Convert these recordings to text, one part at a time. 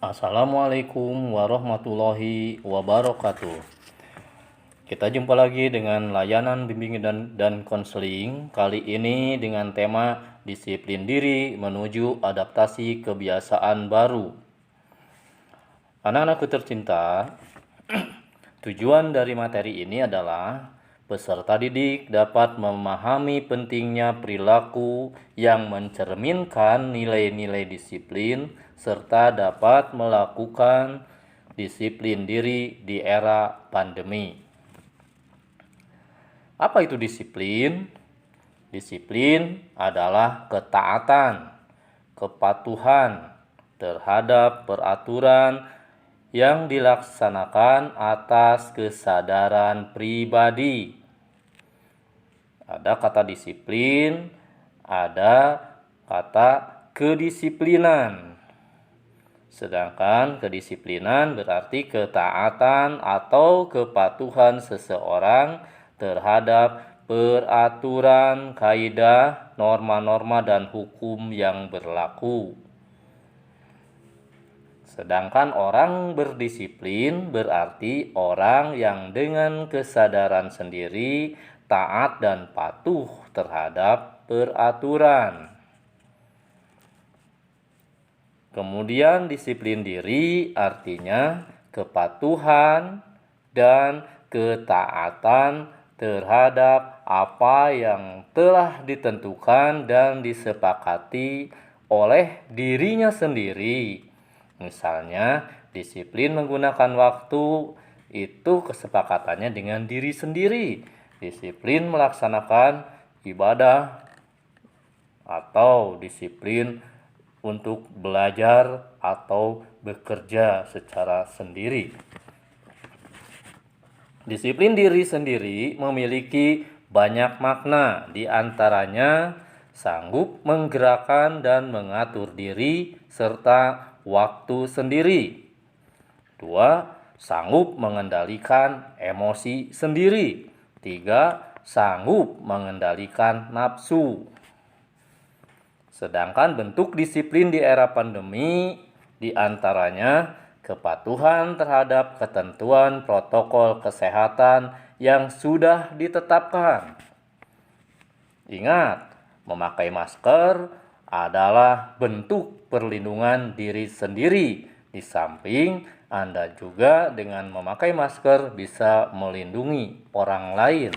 Assalamualaikum warahmatullahi wabarakatuh. Kita jumpa lagi dengan layanan bimbingan dan konseling. Kali ini dengan tema disiplin diri menuju adaptasi kebiasaan baru. Anak-anakku tercinta, tujuan dari materi ini adalah peserta didik dapat memahami pentingnya perilaku yang mencerminkan nilai-nilai disiplin serta dapat melakukan disiplin diri di era pandemi. Apa itu disiplin? Disiplin adalah ketaatan, kepatuhan terhadap peraturan yang dilaksanakan atas kesadaran pribadi. Ada kata disiplin, ada kata kedisiplinan. Sedangkan kedisiplinan berarti ketaatan atau kepatuhan seseorang terhadap peraturan, kaidah, norma-norma, dan hukum yang berlaku. Sedangkan orang berdisiplin berarti orang yang dengan kesadaran sendiri taat dan patuh terhadap peraturan. Kemudian disiplin diri artinya kepatuhan dan ketaatan terhadap apa yang telah ditentukan dan disepakati oleh dirinya sendiri. Misalnya, disiplin menggunakan waktu itu kesepakatannya dengan diri sendiri. Disiplin melaksanakan ibadah atau disiplin untuk belajar atau bekerja secara sendiri. Disiplin diri sendiri memiliki banyak makna, di antaranya sanggup menggerakkan dan mengatur diri serta waktu sendiri. 2. Sanggup mengendalikan emosi sendiri. 3. Sanggup mengendalikan nafsu. Sedangkan bentuk disiplin di era pandemi di antaranya kepatuhan terhadap ketentuan protokol kesehatan yang sudah ditetapkan. Ingat, memakai masker adalah bentuk perlindungan diri sendiri. Di samping Anda juga dengan memakai masker bisa melindungi orang lain.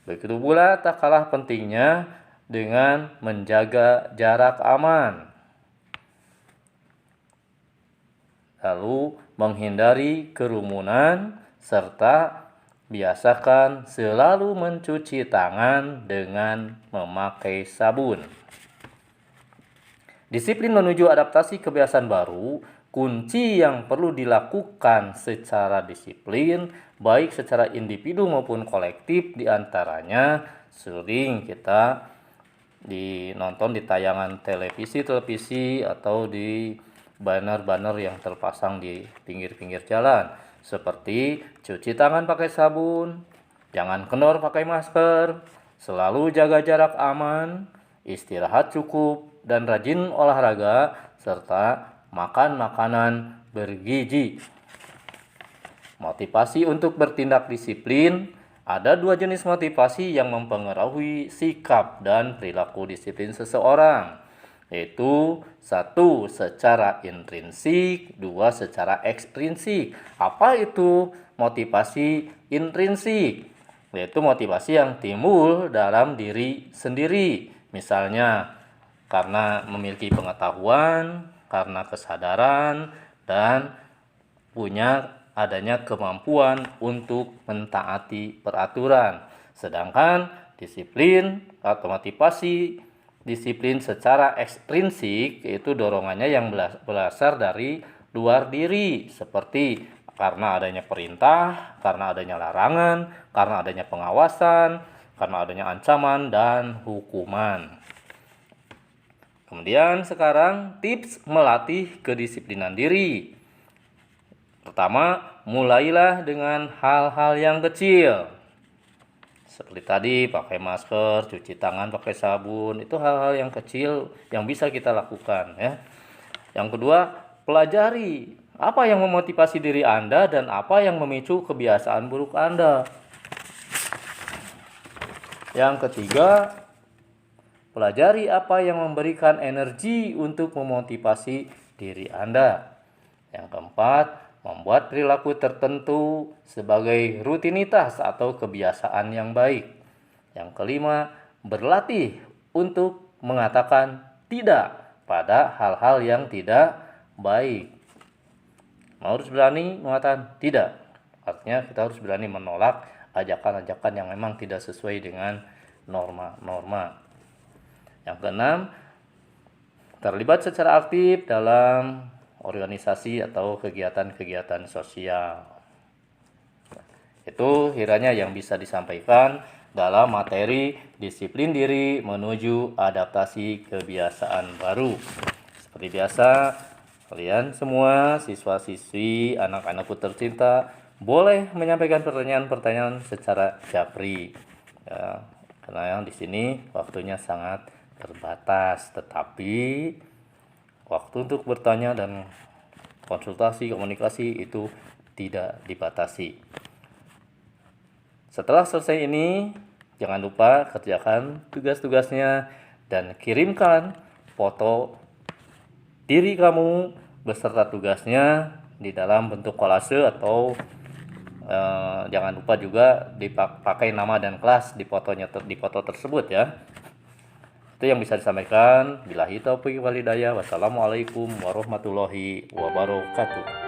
Begitu pula tak kalah pentingnya dengan menjaga jarak aman. Lalu menghindari kerumunan serta biasakan selalu mencuci tangan dengan memakai sabun. Disiplin menuju adaptasi kebiasaan baru, kunci yang perlu dilakukan secara disiplin, baik secara individu maupun kolektif, diantaranya sering kita nonton di tayangan televisi atau di banner-banner yang terpasang di pinggir-pinggir jalan, seperti cuci tangan pakai sabun, jangan kendor pakai masker, selalu jaga jarak aman, istirahat cukup, dan rajin olahraga, serta makan makanan bergizi. Motivasi untuk bertindak disiplin. Ada 2 jenis motivasi yang mempengaruhi sikap dan perilaku disiplin seseorang, yaitu 1. Secara intrinsik, 2. Secara ekstrinsik. Apa itu motivasi intrinsik? Yaitu motivasi yang timbul dalam diri sendiri. Misalnya, karena memiliki pengetahuan, karena kesadaran, dan punya adanya kemampuan untuk mentaati peraturan. Sedangkan disiplin atau motivasi disiplin secara ekstrinsik yaitu dorongannya yang berasal dari luar diri, seperti karena adanya perintah, karena adanya larangan, karena adanya pengawasan, karena adanya ancaman dan hukuman. Kemudian sekarang tips melatih kedisiplinan diri. Pertama, mulailah dengan hal-hal yang kecil. Seperti tadi, pakai masker, cuci tangan pakai sabun, itu hal-hal yang kecil yang bisa kita lakukan ya. Yang kedua, pelajari apa yang memotivasi diri Anda dan apa yang memicu kebiasaan buruk Anda. Yang ketiga, pelajari apa yang memberikan energi untuk memotivasi diri Anda. Yang keempat, membuat perilaku tertentu sebagai rutinitas atau kebiasaan yang baik. Yang kelima, berlatih untuk mengatakan tidak pada hal-hal yang tidak baik. Harus berani mengatakan tidak. Artinya kita harus berani menolak ajakan-ajakan yang memang tidak sesuai dengan norma-norma. Yang keenam, terlibat secara aktif dalam organisasi atau kegiatan-kegiatan sosial. Itu kiranya yang bisa disampaikan dalam materi disiplin diri menuju adaptasi kebiasaan baru. Seperti biasa, kalian semua siswa-siswi, anak-anakku tercinta, boleh menyampaikan pertanyaan-pertanyaan secara japri. Ya, karena di sini waktunya sangat terbatas, tetapi waktu untuk bertanya dan konsultasi, komunikasi itu tidak dibatasi. Setelah selesai ini, jangan lupa kerjakan tugas-tugasnya dan kirimkan foto diri kamu beserta tugasnya di dalam bentuk kolase atau jangan lupa juga dipakai nama dan kelas di foto tersebut ya. Itu yang bisa disampaikan. Billahi taufiq wal hidayah. Wassalamualaikum warahmatullahi wabarakatuh.